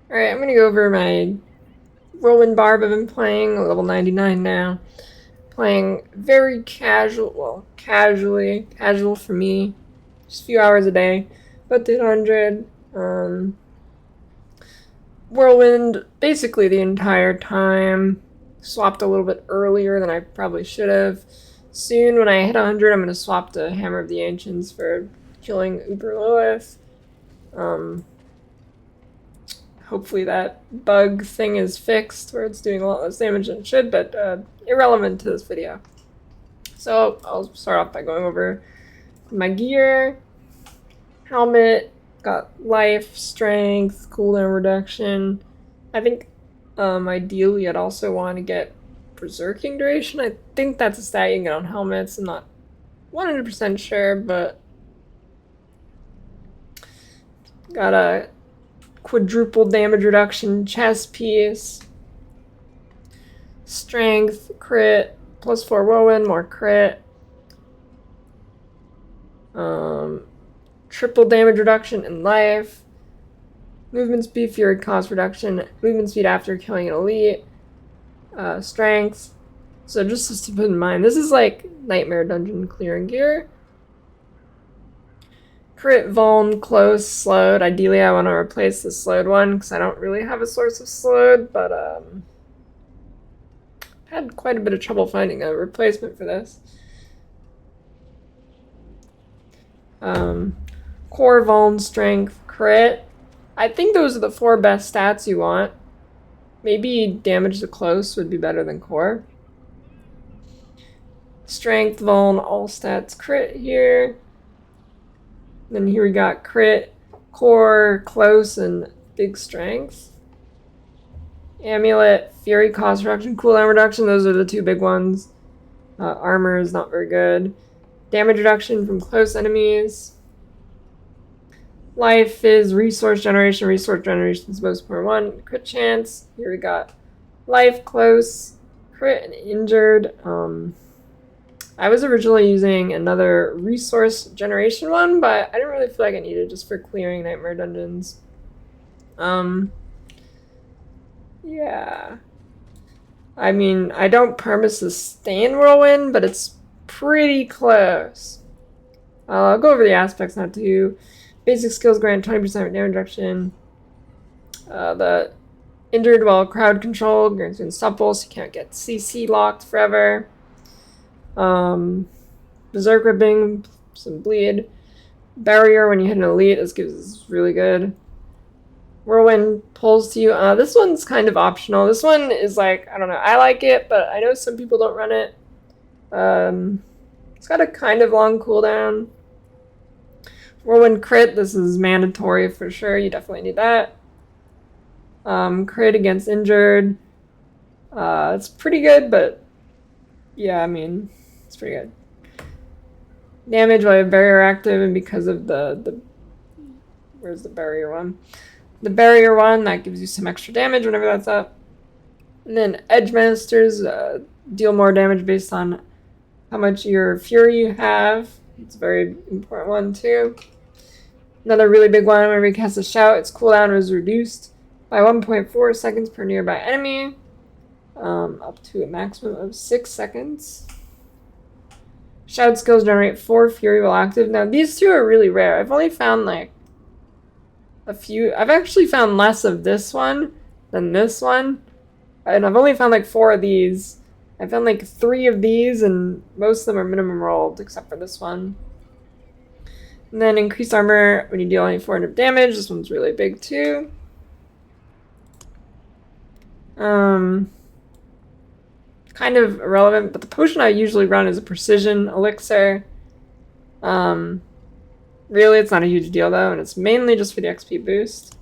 Alright, I'm gonna go over my Whirlwind Barb I've been playing, level 99 now. Playing very casual, well, casual for me. Just a few hours a day. About 200. Whirlwind basically the entire time. Swapped a little bit earlier than I probably should have. Soon, when I hit 100, I'm gonna swap to Hammer of the Ancients for killing Uber Lilith. Hopefully that bug thing is fixed where it's doing a lot less damage than it should, but irrelevant to this video. So I'll start off by going over my gear. Helmet, got life, strength, cooldown reduction. I think ideally I'd also want to get berserking duration. I think that's a stat you can get on helmets. I'm not 100% sure, but got a quadruple damage reduction chest piece. Strength, crit, +4 whirlwind, more crit. Triple damage reduction in life. Movement speed, fury cost reduction. Movement speed after killing an elite. Strength. So just to put in mind, this is like Nightmare Dungeon clearing gear. Crit, vuln, close, slowed. Ideally, I want to replace the slowed one because I don't really have a source of slowed, but had quite a bit of trouble finding a replacement for this. Core, vuln, strength, crit. I think those are the 4 best stats you want. Maybe damage to close would be better than core. Strength, vuln, all stats, crit here. Then here we got crit, core, close, and big strength. Amulet, fury cost reduction, cooldown reduction. Those are the 2 big ones. Armor is not very good. Damage reduction from close enemies. Life is resource generation. Resource generation is the most important one. Crit chance. Here we got life, close, crit, and injured. I was originally using another resource generation one, but I didn't really feel like I needed it just for clearing Nightmare Dungeons. Yeah. I mean, I don't perma-sustain Whirlwind, but it's pretty close. I'll go over the aspects now too. Basic skills grant 20% damage reduction. The injured while crowd control grants you unstoppable, so you can't get CC locked forever. Berserk ripping, some bleed. Barrier when you hit an elite, this is really good. Whirlwind pulls to you. This one's kind of optional. This one is like, I don't know, I like it, but I know some people don't run it. It's got a kind of long cooldown. Whirlwind crit, this is mandatory for sure. You definitely need that. Crit against injured. It's pretty good, but yeah, I mean, it's pretty good. Damage while you have barrier active, and because of the where's the barrier one? The barrier one, that gives you some extra damage whenever that's up. And then Edge Masters deal more damage based on how much your fury you have. It's a very important one too. Another really big one, whenever you cast a shout, its cooldown is reduced by 1.4 seconds per nearby enemy, up to a maximum of 6 seconds. Shout skills generate 4 fury while active. Now these 2 are really rare. I've only found like a few. I've actually found less of this one than this one, and I've only found like 4 of these. I found like 3 of these, and most of them are minimum rolled except for this one. And then increased armor when you deal only 400 damage. This one's really big too. Kind of irrelevant, but the potion I usually run is a precision elixir. Really, it's not a huge deal though, and it's mainly just for the XP boost.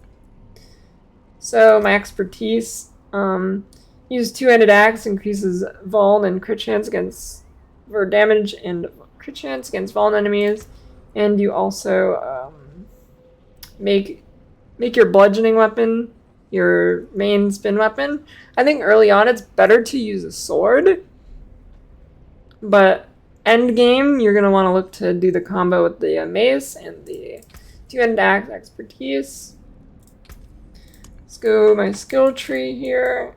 So my expertise, use 2-handed axe, increases vuln and crit chance against for damage and crit chance against vuln enemies. And you also make your bludgeoning weapon your main spin weapon. I think early on it's better to use a sword, but end game you're going to want to look to do the combo with the mace and the 2-handed axe expertise. Let's go my skill tree here.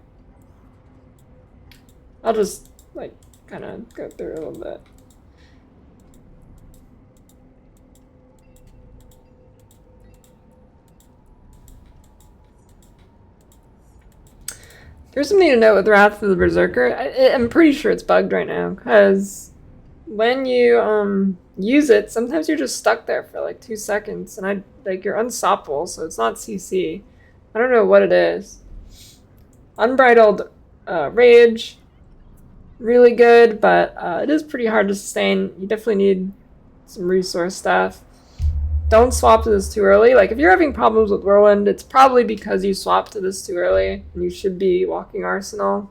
I'll just like kind of go through a little bit. There's something to note with Wrath of the Berserker. I'm pretty sure it's bugged right now, because when you use it, sometimes you're just stuck there for like 2 seconds, and you're unstoppable, so it's not CC. I don't know what it is. Unbridled Rage, really good, but it is pretty hard to sustain. You definitely need some resource stuff. Don't swap to this too early. Like, if you're having problems with Whirlwind, it's probably because you swapped to this too early, and you should be walking Arsenal.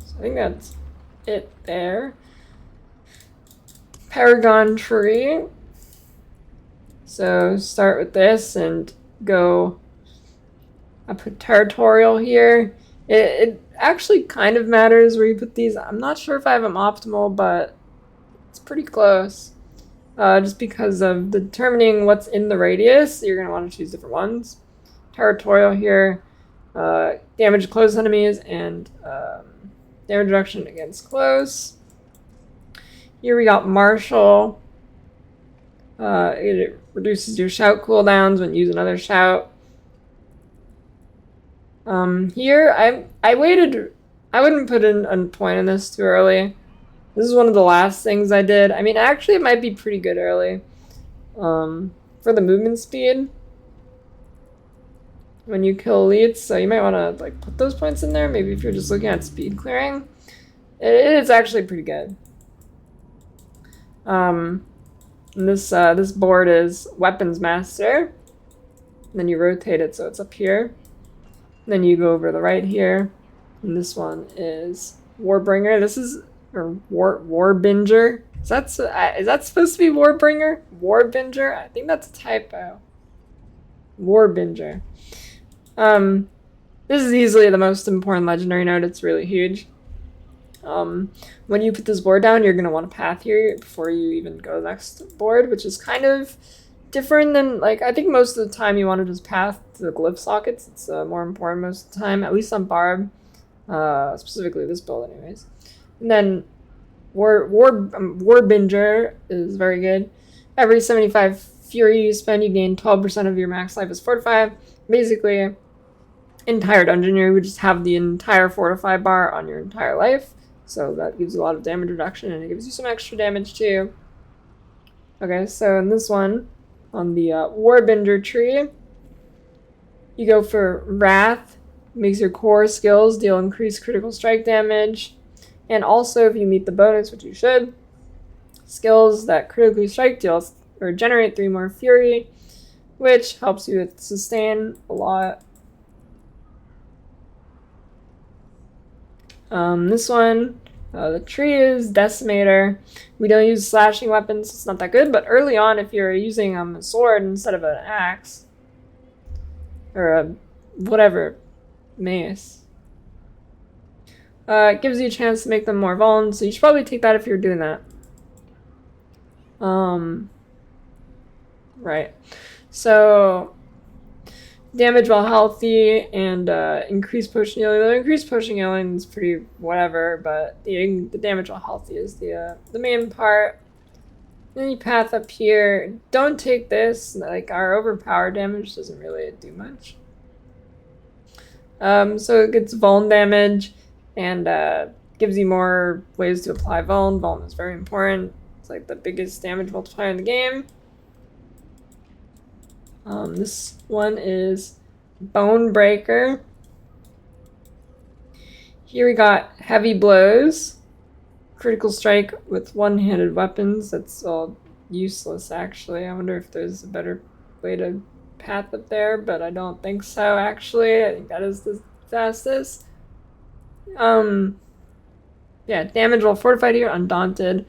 So I think that's it there. Paragon Tree. So start with this and go. I put Territorial here. It actually kind of matters where you put these. I'm not sure if I have them optimal, but it's pretty close. Just because of determining what's in the radius, you're going to want to choose different ones. Territorial here, damage close enemies, and damage reduction against close. Here we got Martial. It reduces your shout cooldowns when you use another shout. Here, I waited. I wouldn't put in a point in this too early. This is one of the last things I did. I mean, actually, it might be pretty good early. For the movement speed, when you kill elites, so you might want to like put those points in there. Maybe if you're just looking at speed clearing, it is actually pretty good. And this board is Weapons Master. And then you rotate it so it's up here. And then you go over to the right here, and this one is Warbringer. This is or Warbinger. Is that supposed to be Warbringer? Warbinger? I think that's a typo. Warbinger. This is easily the most important legendary node. It's really huge. When you put this board down, you're going to want a path here before you even go to the next board, which is kind of different than, like, I think most of the time you want to just path to the glyph sockets. It's more important most of the time, at least on Barb. Specifically this build anyways. And then Warbinger is very good. Every 75 Fury you spend, you gain 12% of your max life as Fortify. Basically, entire dungeon, you would just have the entire Fortify bar on your entire life. So that gives you a lot of damage reduction, and it gives you some extra damage too. Okay, so in this one, on the Warbinger tree, you go for Wrath. Makes your core skills deal increased critical strike damage. And also, if you meet the bonus, which you should, skills that critically strike deals or generate 3 more fury, which helps you with sustain a lot. This one, the tree is Decimator. We don't use slashing weapons, it's not that good, but early on, if you're using a sword instead of an axe, or a whatever, mace, it gives you a chance to make them more vulnerable, so you should probably take that if you're doing that. Right. So, damage while healthy and increased potion healing. The increased potion healing is pretty whatever, but the damage while healthy is the main part. Then you path up here. Don't take this. Like, our overpower damage doesn't really do much. So it gets vuln damage and gives you more ways to apply vuln. Vuln is very important. It's like the biggest damage multiplier in the game. This one is Bone Breaker. Here we got Heavy Blows. Critical strike with one-handed weapons. That's all useless, actually. I wonder if there's a better way to path up there, but I don't think so, actually. I think that is the fastest. Yeah, damage while fortified here, Undaunted.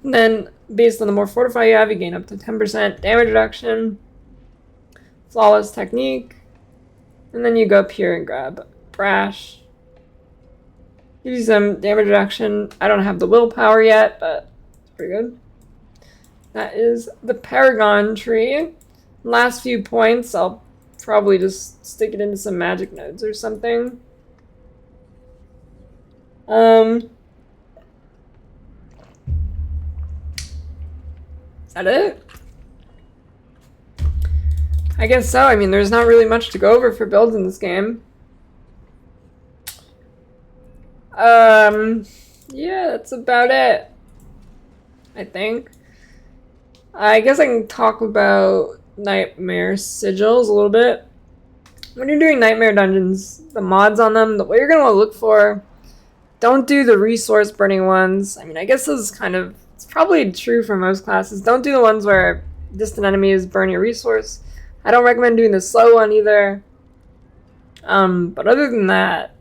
And then, based on the more fortified you have, you gain up to 10% damage reduction. Flawless Technique. And then you go up here and grab Brash. Gives you some damage reduction. I don't have the willpower yet, but it's pretty good. That is the Paragon tree. Last few points, I'll probably just stick it into some magic nodes or something. Is that it? I guess so. I mean, there's not really much to go over for builds in this game. Yeah, that's about it, I think. I guess I can talk about Nightmare Sigils a little bit. When you're doing Nightmare Dungeons, the mods on them, what you're going to want to look for, don't do the resource burning ones. I mean, I guess this is kind of, it's probably true for most classes. Don't do the ones where distant enemies burn your resource. I don't recommend doing the slow one either. But other than that,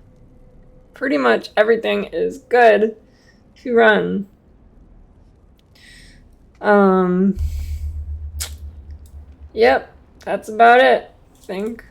pretty much everything is good to run. Yep, that's about it, I think.